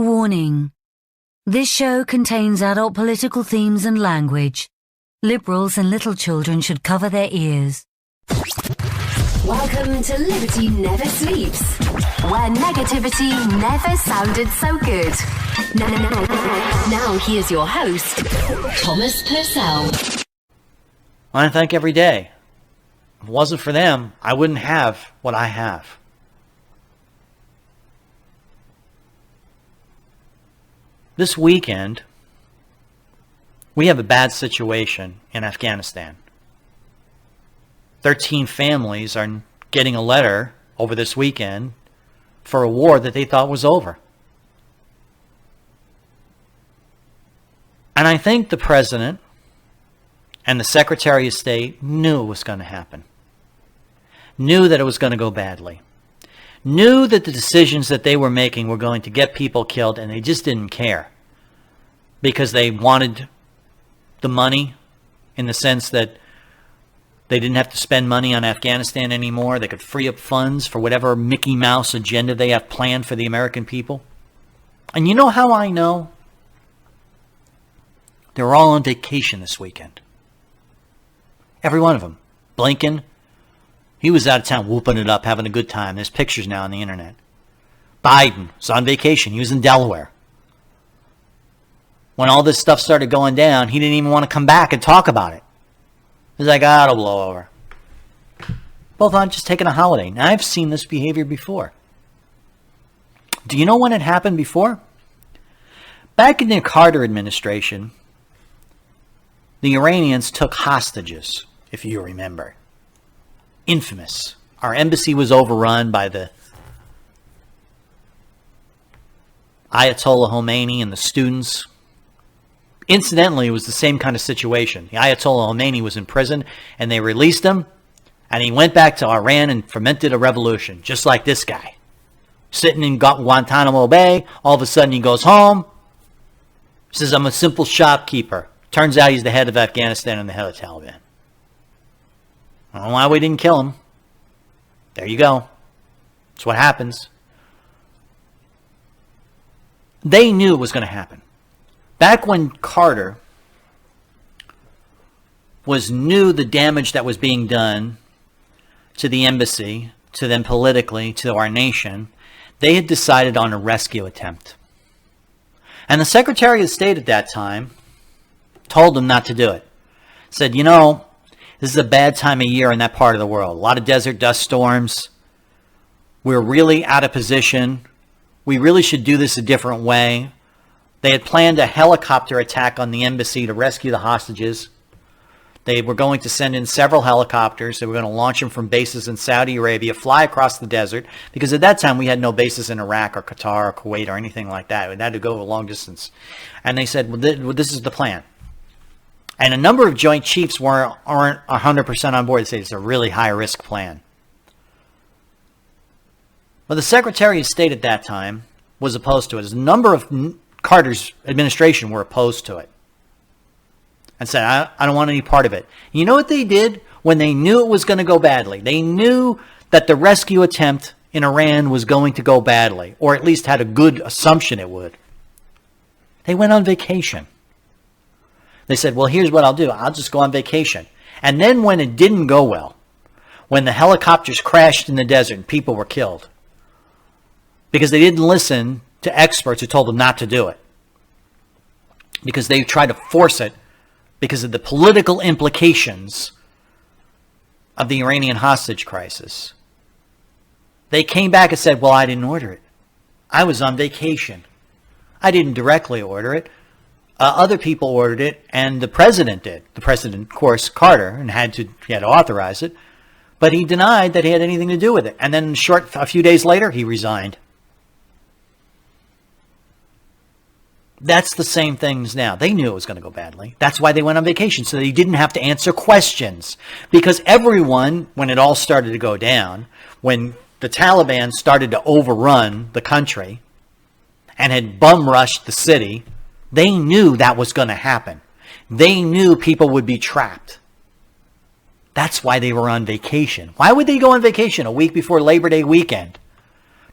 Warning. This show contains adult political themes and language. Liberals and little children should cover their ears. Welcome to Liberty Never Sleeps, where negativity never sounded so good. Now here's your host, Thomas Purcell. I thank every day. If it wasn't for them, I wouldn't have what I have. This weekend, we have a bad situation in Afghanistan. 13 families are getting a letter over this weekend for a war that they thought was over. And I think the president and the Secretary of State knew it was going to happen. Knew that it was going to go badly. Knew that the decisions that they were making were going to get people killed, and they just didn't care. Because they wanted the money, in the sense that they didn't have to spend money on Afghanistan anymore. They could free up funds for whatever Mickey Mouse agenda they have planned for the American people. And you know how I know? They're all on vacation this weekend. Every one of them. Blinken, he was out of town whooping it up, having a good time. There's pictures now on the internet. Biden was on vacation. He was in Delaware. When all this stuff started going down, he didn't even want to come back and talk about it. He's like, it'll blow over. Both on just taking a holiday. Now, I've seen this behavior before. Do you know when it happened before? Back in the Carter administration, the Iranians took hostages, if you remember. Infamous. Our embassy was overrun by the Ayatollah Khomeini and the students. Incidentally, it was the same kind of situation. The Ayatollah Khomeini was in prison, and they released him, and he went back to Iran and fomented a revolution, just like this guy. Sitting in Guantanamo Bay, all of a sudden he goes home, says, I'm a simple shopkeeper. Turns out he's the head of Afghanistan and the head of the Taliban. I don't know why we didn't kill him. There you go. That's what happens. They knew it was going to happen. Back when Carter knew the damage that was being done to the embassy, to them politically, to our nation, they had decided on a rescue attempt. And the Secretary of State at that time told them not to do it. Said, this is a bad time of year in that part of the world. A lot of desert dust storms. We're really out of position. We really should do this a different way. They had planned a helicopter attack on the embassy to rescue the hostages. They were going to send in several helicopters. They were going to launch them from bases in Saudi Arabia, fly across the desert, because at that time we had no bases in Iraq or Qatar or Kuwait or anything like that. We had to go a long distance. And they said, well, this is the plan. And a number of Joint Chiefs aren't 100% on board. They say it's a really high-risk plan. Well, the Secretary of State at that time was opposed to it. A number of Carter's administration were opposed to it and said, I don't want any part of it. You know what they did when they knew it was going to go badly? They knew that the rescue attempt in Iran was going to go badly, or at least had a good assumption it would. They went on vacation. They said, well, here's what I'll do. I'll just go on vacation. And then when it didn't go well, when the helicopters crashed in the desert and people were killed, because they didn't listen to experts who told them not to do it, because they tried to force it because of the political implications of the Iranian hostage crisis. They came back and said, well, I didn't order it. I was on vacation. I didn't directly order it. Other people ordered it, and the president did. The president, of course, Carter, and he had to authorize it, but he denied that he had anything to do with it. And then a few days later, he resigned. That's the same things now. They knew it was going to go badly. That's why they went on vacation, so they didn't have to answer questions. Because everyone, when it all started to go down, when the Taliban started to overrun the country and had bum rushed the city, they knew that was going to happen. They knew people would be trapped. That's why they were on vacation. Why would they go on vacation a week before Labor Day weekend?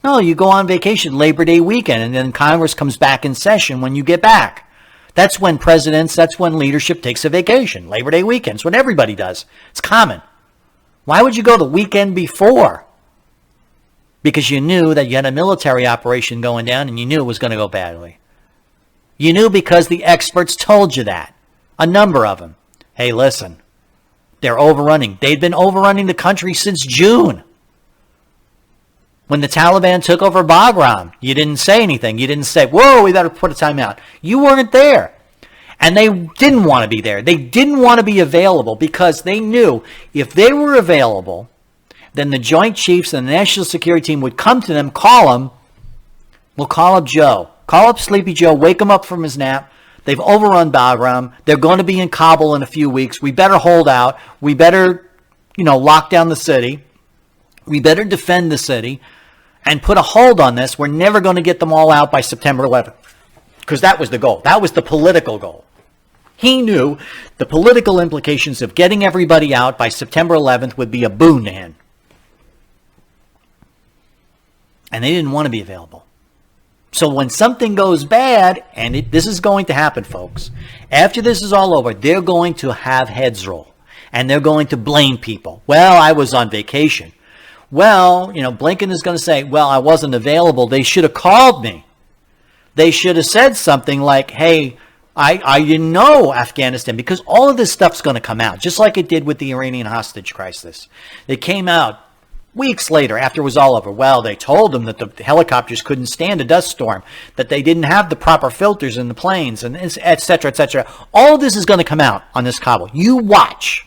No, you go on vacation Labor Day weekend, and then Congress comes back in session when you get back. That's when that's when leadership takes a vacation. Labor Day weekend. It's what everybody does. It's common. Why would you go the weekend before? Because you knew that you had a military operation going down and you knew it was going to go badly. You knew because the experts told you that. A number of them. Hey, listen, they're overrunning. They'd been overrunning the country since June. When the Taliban took over Bagram, you didn't say anything. You didn't say, whoa, we got to put a timeout. You weren't there. And they didn't want to be there. They didn't want to be available because they knew if they were available, then the Joint Chiefs and the National Security Team would come to them, call them. We'll call up Joe. Call up Sleepy Joe, wake him up from his nap. They've overrun Bagram. They're going to be in Kabul in a few weeks. We better hold out. We better, lock down the city. We better defend the city and put a hold on this. We're never going to get them all out by September 11th. Because that was the goal. That was the political goal. He knew the political implications of getting everybody out by September 11th would be a boon to him. And they didn't want to be available. So when something goes bad, and this is going to happen, folks, after this is all over, they're going to have heads roll. And they're going to blame people. Well, I was on vacation. Well, Blinken is going to say, well, I wasn't available. They should have called me. They should have said something like, hey, I didn't know Afghanistan, because all of this stuff's going to come out, just like it did with the Iranian hostage crisis. It came out weeks later after it was all over. Well, they told them that the helicopters couldn't stand a dust storm, that they didn't have the proper filters in the planes, and et cetera, et cetera. All of this is going to come out on this Kabul. You watch.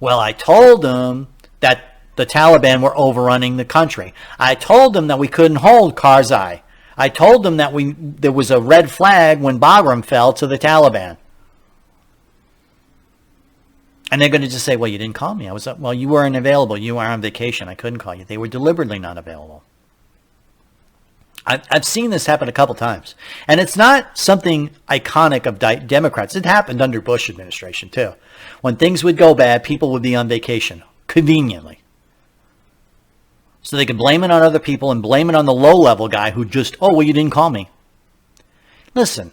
Well, I told them that the Taliban were overrunning the country. I told them that we couldn't hold Karzai. I told them that there was a red flag when Bagram fell to the Taliban. And they're going to just say, well, you didn't call me. Well, you weren't available. You were on vacation. I couldn't call you. They were deliberately not available. I've seen this happen a couple times. And it's not something iconic of Democrats. It happened under Bush administration, too. When things would go bad, people would be on vacation, conveniently. So they could blame it on other people and blame it on the low-level guy who just, oh, well, you didn't call me. Listen,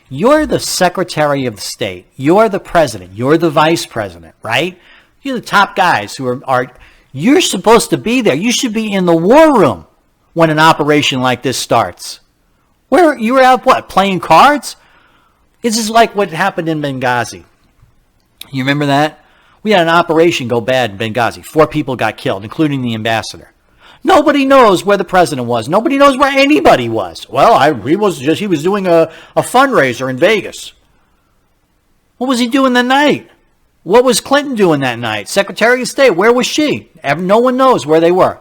you're the Secretary of State. You're the president. You're the vice president, right? You're the top guys who are you're supposed to be there. You should be in the war room when an operation like this starts. Where you were out, what, playing cards? This is like what happened in Benghazi. You remember that? We had an operation go bad in Benghazi. 4 people got killed, including the ambassador. Nobody knows where the president was. Nobody knows where anybody was. Well, he was doing a fundraiser in Vegas. What was he doing that night? What was Clinton doing that night? Secretary of State, where was she? No one knows where they were.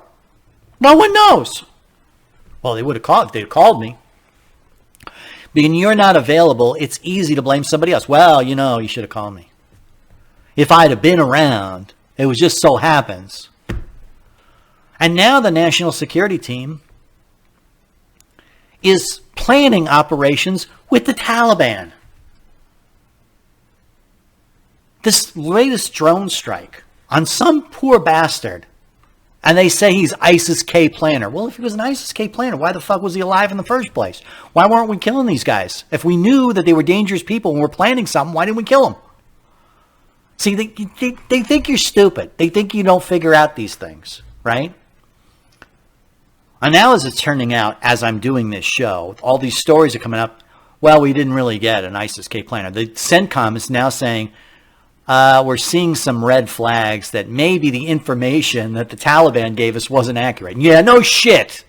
No one knows. Well, they would have called. They called me. When you're not available, it's easy to blame somebody else. Well, you should have called me. If I'd have been around, it was just so happens. And now the National Security Team is planning operations with the Taliban. This latest drone strike on some poor bastard, and they say he's ISIS-K planner. Well, if he was an ISIS-K planner, why the fuck was he alive in the first place? Why weren't we killing these guys? If we knew that they were dangerous people and we're planning something, why didn't we kill them? See, they think you're stupid. They think you don't figure out these things, right? And now as it's turning out, as I'm doing this show, all these stories are coming up, well, we didn't really get an ISIS-K planner. The CENTCOM is now saying, we're seeing some red flags that maybe the information that the Taliban gave us wasn't accurate. Yeah, no shit.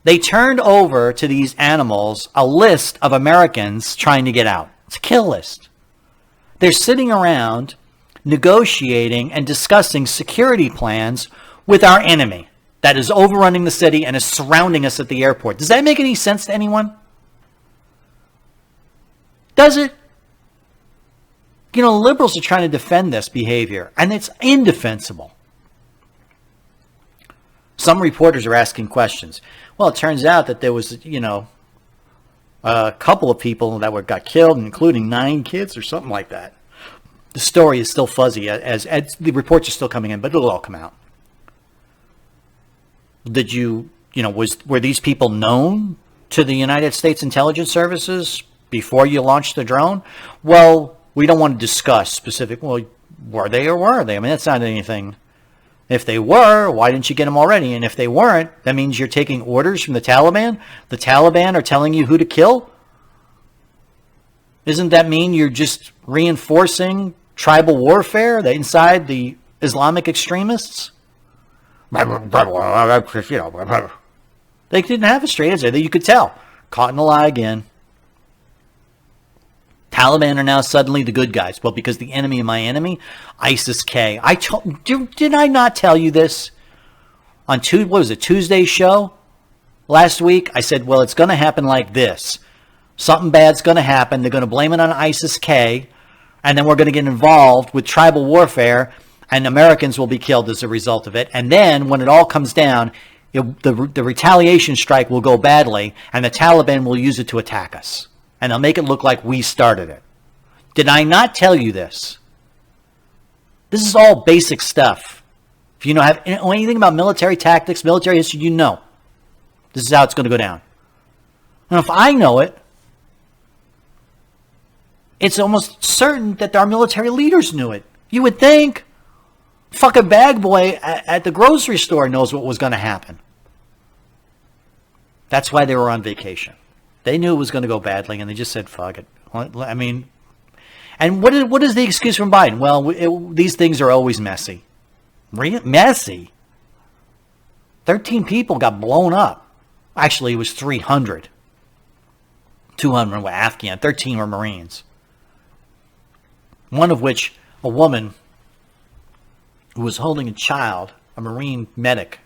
They turned over to these animals a list of Americans trying to get out. It's a kill list. They're sitting around negotiating and discussing security plans with our enemy that is overrunning the city and is surrounding us at the airport. Does that make any sense to anyone? Does it? Liberals are trying to defend this behavior, and it's indefensible. Some reporters are asking questions. Well, it turns out that there was, a couple of people that got killed, including 9 kids or something like that. The story is still fuzzy as the reports are still coming in, but it'll all come out. were these people known to the United States intelligence services before you launched the drone? Well, we don't want to discuss specific. Well, were they or were they? I mean, that's not anything. If they were, why didn't you get them already? And if they weren't, that means you're taking orders from the Taliban. The Taliban are telling you who to kill. Doesn't that mean you're just reinforcing tribal warfare inside the Islamic extremists? They didn't have a straight answer. You could tell. Caught in a lie again. Taliban are now suddenly the good guys. Well, because the enemy of my enemy, ISIS-K. Did I not tell you this on Tuesday's show last week? I said, well, it's going to happen like this. Something bad's going to happen. They're going to blame it on ISIS-K, and then we're going to get involved with tribal warfare, and Americans will be killed as a result of it. And then when it all comes down, the retaliation strike will go badly, and the Taliban will use it to attack us. And they'll make it look like we started it. Did I not tell you this? This is all basic stuff. If you know anything about military tactics, military history, you know. This is how it's going to go down. And if I know it, it's almost certain that our military leaders knew it. You would think. Fucking bag boy at the grocery store knows what was going to happen. That's why they were on vacation. They knew it was going to go badly, and they just said, fuck it. I mean, and what is the excuse from Biden? Well, these things are always messy. Messy? 13 people got blown up. Actually, it was 300. 200 were Afghan. 13 were Marines. One of which, a woman who was holding a child, a Marine medic,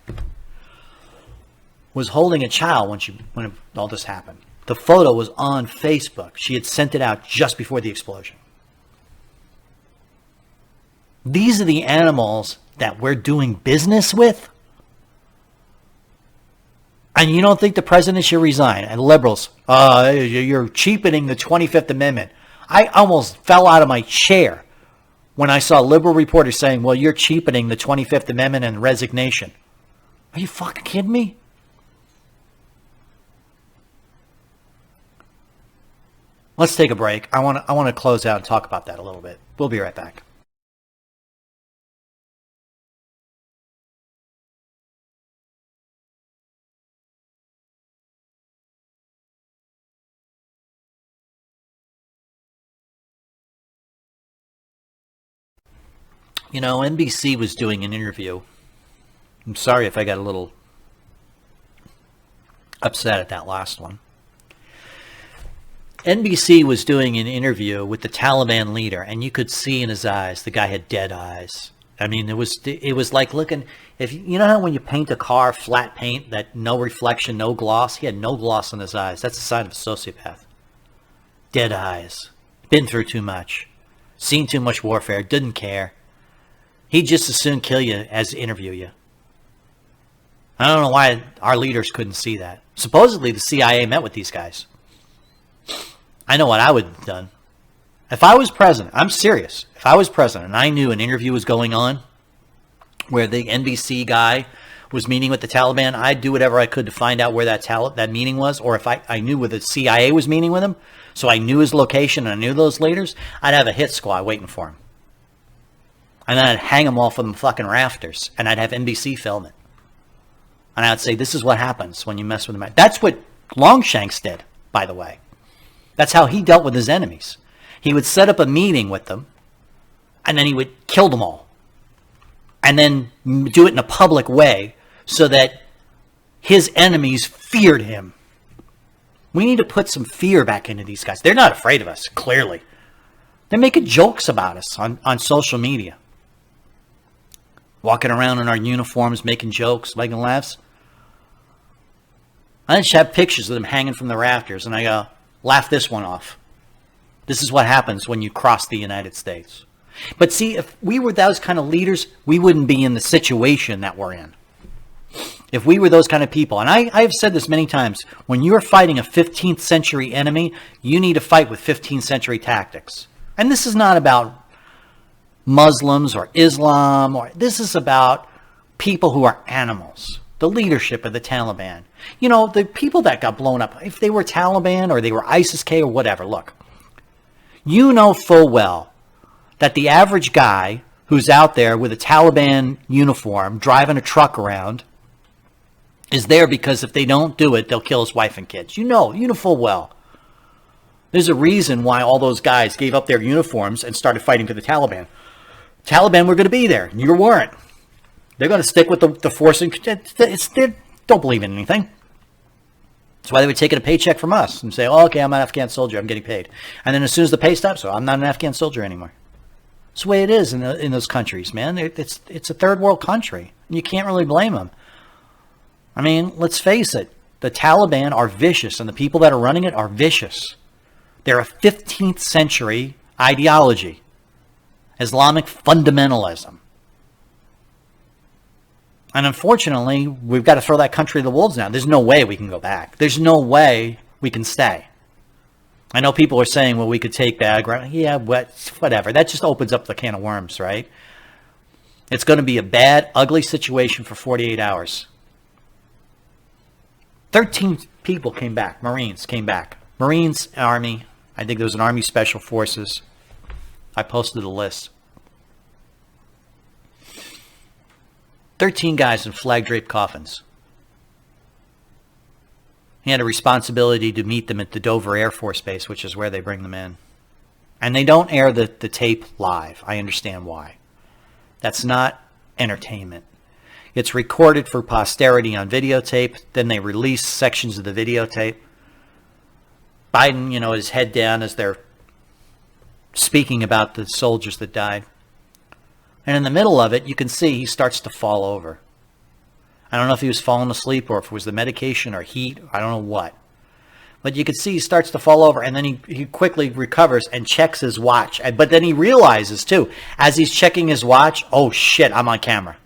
was holding a child when all this happened. The photo was on Facebook. She had sent it out just before the explosion. These are the animals that we're doing business with? And you don't think the president should resign? And liberals, you're cheapening the 25th Amendment. I almost fell out of my chair when I saw liberal reporters saying, well, you're cheapening the 25th Amendment and resignation. Are you fucking kidding me? Let's take a break. I want to close out and talk about that a little bit. We'll be right back. You know, NBC was doing an interview. I'm sorry if I got a little upset at that last one. NBC was doing an interview with the Taliban leader, and you could see in his eyes, the guy had dead eyes. I mean, it was like looking, if you know how when you paint a car flat paint, that no reflection, no gloss? He had no gloss in his eyes. That's a sign of a sociopath. Dead eyes. Been through too much. Seen too much warfare. Didn't care. He'd just as soon kill you as interview you. I don't know why our leaders couldn't see that. Supposedly the CIA met with these guys. I know what I would have done. If I was president, I'm serious. If I was president and I knew an interview was going on where the NBC guy was meeting with the Taliban, I'd do whatever I could to find out where that meeting was. Or if I knew where the CIA was meeting with him, so I knew his location and I knew those leaders, I'd have a hit squad waiting for him. And then I'd hang him off of the fucking rafters and I'd have NBC film it. And I'd say, this is what happens when you mess with them. That's what Longshanks did, by the way. That's how he dealt with his enemies. He would set up a meeting with them, and then he would kill them all. And then do it in a public way so that his enemies feared him. We need to put some fear back into these guys. They're not afraid of us, clearly. They're making jokes about us on social media. Walking around in our uniforms, making jokes, making laughs. I just have pictures of them hanging from the rafters, and I go, laugh this one off. This is what happens when you cross the United States. But see, if we were those kind of leaders, we wouldn't be in the situation that we're in. If we were those kind of people, and I have said this many times, when you're fighting a 15th century enemy, you need to fight with 15th century tactics. And this is not about Muslims or Islam, or this is about people who are animals. the leadership of the Taliban. You know, the people that got blown up, if they were Taliban or they were ISIS-K or whatever, look, you know full well that the average guy who's out there with a Taliban uniform driving a truck around is there because if they don't do it, they'll kill his wife and kids. You know full well. There's a reason why all those guys gave up their uniforms and started fighting for the Taliban. Taliban were going to be there. You weren't. They're going to stick with the force. And they don't believe in anything. That's why they would take a paycheck from us and say, oh, okay, I'm an Afghan soldier. I'm getting paid. And then as soon as the pay stops, so I'm not an Afghan soldier anymore. It's the way it is in those countries, man. It's a third world country. And you can't really blame them. I mean, let's face it. The Taliban are vicious, and the people that are running it are vicious. They're a 15th century ideology. Islamic fundamentalism. And unfortunately, we've got to throw that country to the wolves now. There's no way we can go back. There's no way we can stay. I know people are saying, well, we could take back. Yeah, whatever. That just opens up the can of worms, right? It's going to be a bad, ugly situation for 48 hours. 13 people came back. Marines came back. Marines, Army. I think there was an Army Special Forces. I posted a list. 13 guys in flag-draped coffins. He had a responsibility to meet them at the Dover Air Force Base, which is where they bring them in. And they don't air the tape live. I understand why. That's not entertainment. It's recorded for posterity on videotape. Then they release sections of the videotape. Biden, his head down as they're speaking about the soldiers that died. And in the middle of it, you can see he starts to fall over. I don't know if he was falling asleep or if it was the medication or heat. I don't know what. But you can see he starts to fall over, and then he quickly recovers and checks his watch. But then he realizes, too, as he's checking his watch, oh, shit, I'm on camera.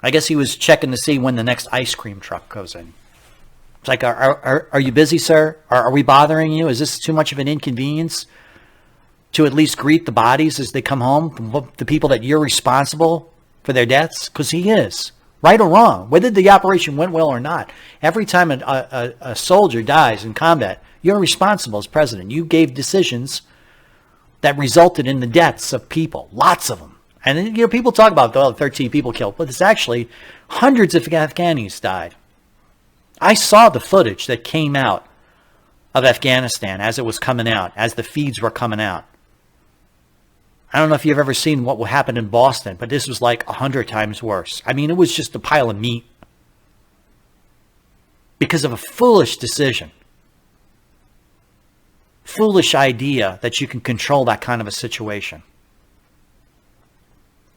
I guess he was checking to see when the next ice cream truck goes in. It's like, are you busy, sir? Are we bothering you? Is this too much of an inconvenience to at least greet the bodies as they come home, the people that you're responsible for their deaths? Because he is, right or wrong, whether the operation went well or not. Every time a soldier dies in combat, you're responsible as president. You gave decisions that resulted in the deaths of people, lots of them. And people talk about 13 people killed, but it's actually hundreds of Afghanis died. I saw the footage that came out of Afghanistan as it was coming out, as the feeds were coming out. I don't know if you've ever seen what happened in Boston, but this was like 100 times worse. I mean, it was just a pile of meat because of a foolish decision. Foolish idea that you can control that kind of a situation.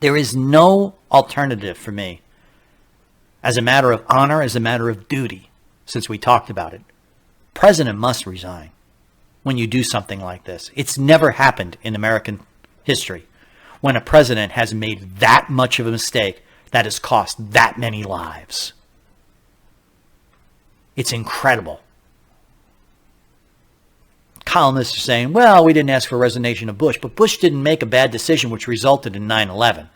There is no alternative for me as a matter of honor, as a matter of duty, since we talked about it. President must resign when you do something like this. It's never happened in American history when a president has made that much of a mistake that has cost that many lives. It's incredible. Columnists are saying, well, we didn't ask for resignation of Bush, but Bush didn't make a bad decision which resulted in 9/11.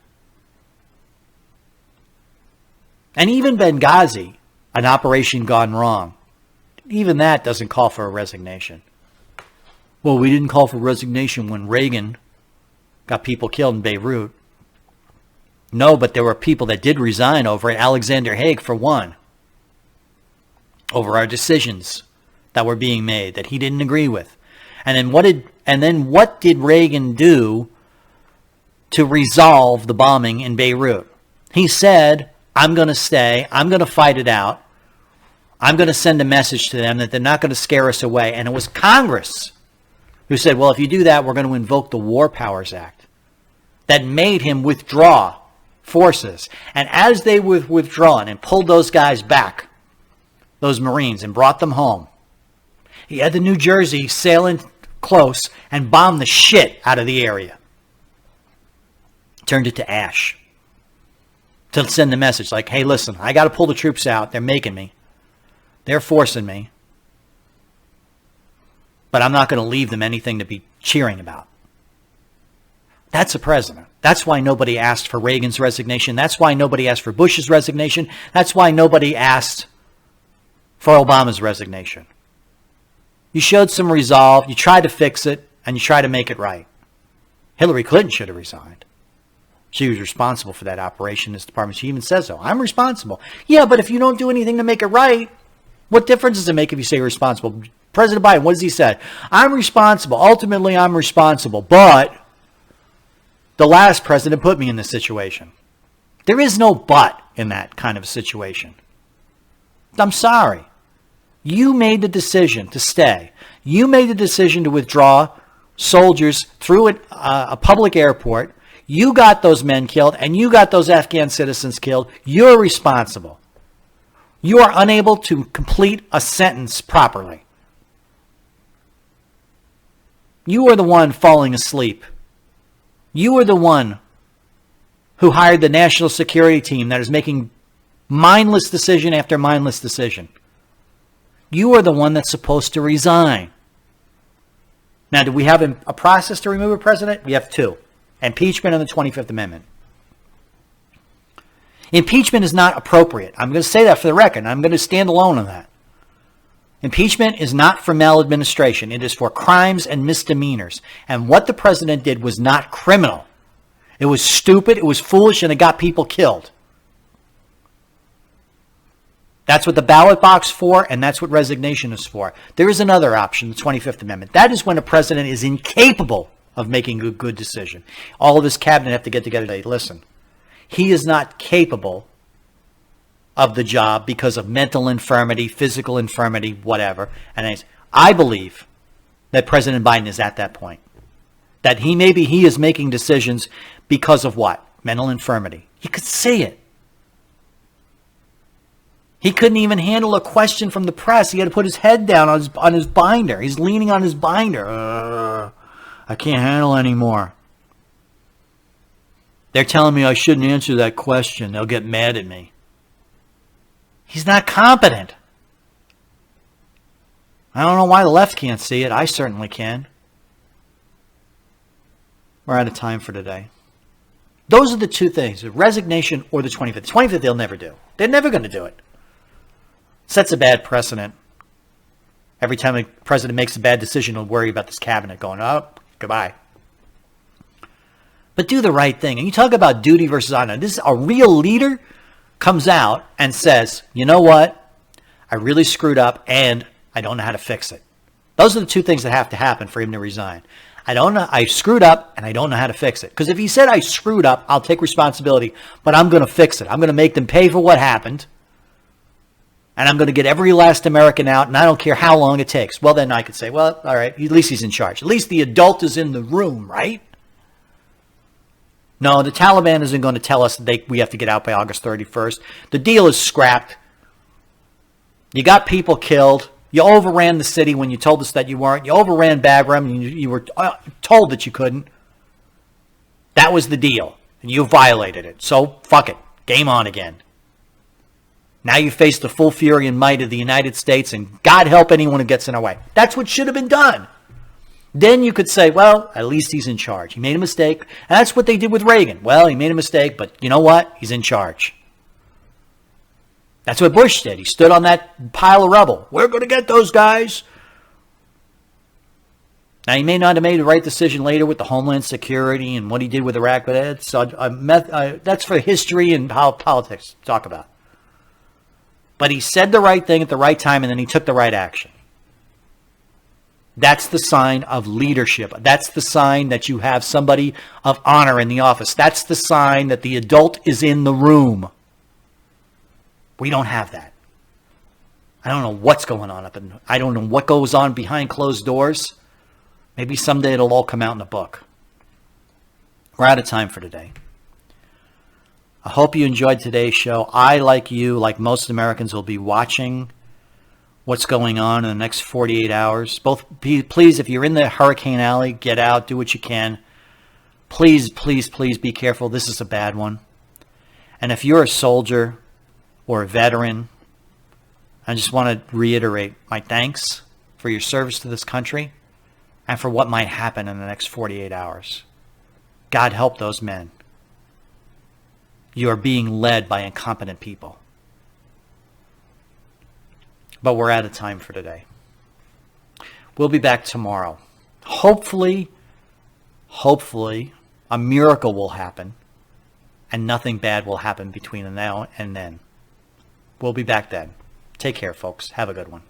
And even Benghazi, an operation gone wrong, even that doesn't call for a resignation. Well, we didn't call for resignation when Reagan got people killed in Beirut. No, but there were people that did resign over it. Alexander Haig, for one, over our decisions that were being made that he didn't agree with. And then what did Reagan do to resolve the bombing in Beirut? He said, I'm going to stay. I'm going to fight it out. I'm going to send a message to them that they're not going to scare us away. And it was Congress who said, well, if you do that, we're going to invoke the War Powers Act. That made him withdraw forces. And as they were withdrawn and pulled those guys back, those Marines, and brought them home, he had the New Jersey sailing close and bombed the shit out of the area. Turned it to ash. To send the message like, hey, listen, I got to pull the troops out. They're making me. They're forcing me. But I'm not going to leave them anything to be cheering about. That's a president. That's why nobody asked for Reagan's resignation. That's why nobody asked for Bush's resignation. That's why nobody asked for Obama's resignation. You showed some resolve, you tried to fix it, and you tried to make it right. Hillary Clinton should have resigned. She was responsible for that operation. This department, she even says so. I'm responsible. Yeah, but if you don't do anything to make it right, what difference does it make if you say you're responsible? President Biden, what does he say? I'm responsible. Ultimately, I'm responsible. But the last president put me in this situation. There is no but in that kind of situation. I'm sorry. You made the decision to stay. You made the decision to withdraw soldiers through a public airport. You got those men killed, and you got those Afghan citizens killed. You're responsible. You are unable to complete a sentence properly. You are the one falling asleep. You are the one who hired the national security team that is making mindless decision after mindless decision. You are the one that's supposed to resign. Now, do we have a process to remove a president? We have two. Impeachment and the 25th Amendment. Impeachment is not appropriate. I'm going to say that for the record. I'm going to stand alone on that. Impeachment is not for maladministration. It is for crimes and misdemeanors. And what the president did was not criminal. It was stupid, it was foolish, and it got people killed. That's what the ballot box is for, and that's what resignation is for. There is another option, the 25th Amendment. That is when a president is incapable of making a good decision. All of his cabinet have to get together and say, listen, he is not capable of the job because of mental infirmity, physical infirmity, whatever. And I believe that President Biden is at that point. That he is making decisions because of what? Mental infirmity. You could see it. He couldn't even handle a question from the press. He had to put his head down on his binder. He's leaning on his binder. I can't handle anymore. They're telling me I shouldn't answer that question. They'll get mad at me. He's not competent. I don't know why the left can't see it. I certainly can. We're out of time for today. Those are the two things, resignation or the 25th. The 25th they'll never do. They're never going to do it. Sets a bad precedent. Every time a president makes a bad decision, he'll worry about this cabinet going, oh, goodbye. But do the right thing. And you talk about duty versus honor. This is a real leader comes out and says, you know what? I really screwed up and I don't know how to fix it. Those are the two things that have to happen for him to resign. I screwed up and I don't know how to fix it. Because if he said I screwed up, I'll take responsibility, but I'm going to fix it. I'm going to make them pay for what happened. And I'm going to get every last American out, and I don't care how long it takes. Well, then I could say, well, all right, at least he's in charge. At least the adult is in the room, right? No, the Taliban isn't going to tell us that we have to get out by August 31st. The deal is scrapped. You got people killed. You overran the city when you told us that you weren't. You overran Bagram, and you were told that you couldn't. That was the deal, and you violated it. So, fuck it. Game on again. Now you face the full fury and might of the United States, and God help anyone who gets in our way. That's what should have been done. Then you could say, well, at least he's in charge. He made a mistake. And that's what they did with Reagan. Well, he made a mistake, but you know what? He's in charge. That's what Bush did. He stood on that pile of rubble. We're going to get those guys. Now, he may not have made the right decision later with the Homeland Security and what he did with Iraq, but that's for history and politics to talk about. But he said the right thing at the right time, and then he took the right action. That's the sign of leadership. That's the sign that you have somebody of honor in the office. That's the sign that the adult is in the room. We don't have that. I don't know what's going on I don't know what goes on behind closed doors. Maybe someday it'll all come out in a book. We're out of time for today. I hope you enjoyed today's show. I, like you, like most Americans, will be watching what's going on in the next 48 hours. Please, if you're in the hurricane alley, get out, do what you can. Please, please, please be careful. This is a bad one. And if you're a soldier or a veteran, I just want to reiterate my thanks for your service to this country and for what might happen in the next 48 hours. God help those men. You are being led by incompetent people. But we're out of time for today. We'll be back tomorrow. Hopefully, a miracle will happen and nothing bad will happen between now and then. We'll be back then. Take care, folks. Have a good one.